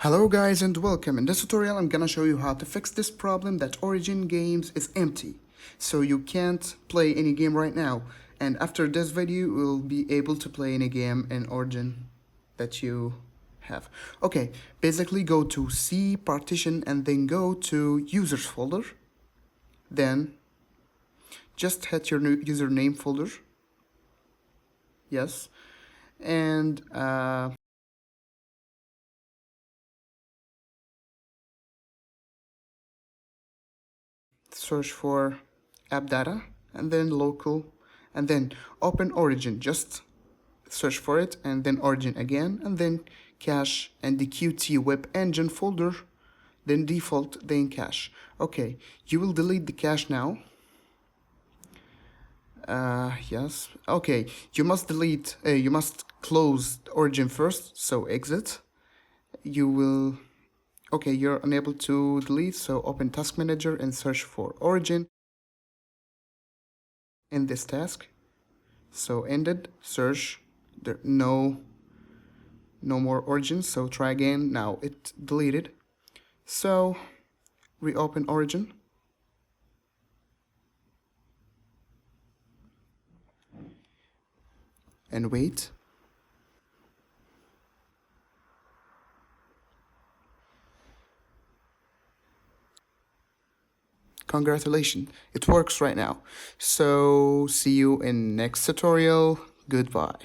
Hello guys and welcome. In this tutorial I'm gonna show you how to fix this problem that Origin Games is empty. So you can't play any game right now, and after this video you will be able to play any game in Origin that you have. Okay, basically go to C partition and then go to users folder. Then just hit your new username folder. Yes. And search for AppData and then local and then open Origin. Just search for it and then Origin again and then cache and the QtWebEngine folder, then default, then cache. Okay, you will delete the cache now. Yes. Okay, you must delete, you must close Origin first, so exit. You will, okay, you're unable to delete, so open Task Manager and search for Origin. In this task, so ended, search, there no more Origin, so try again. Now it deleted, so reopen Origin and wait. Congratulations, it works right now. So see you in next tutorial. Goodbye.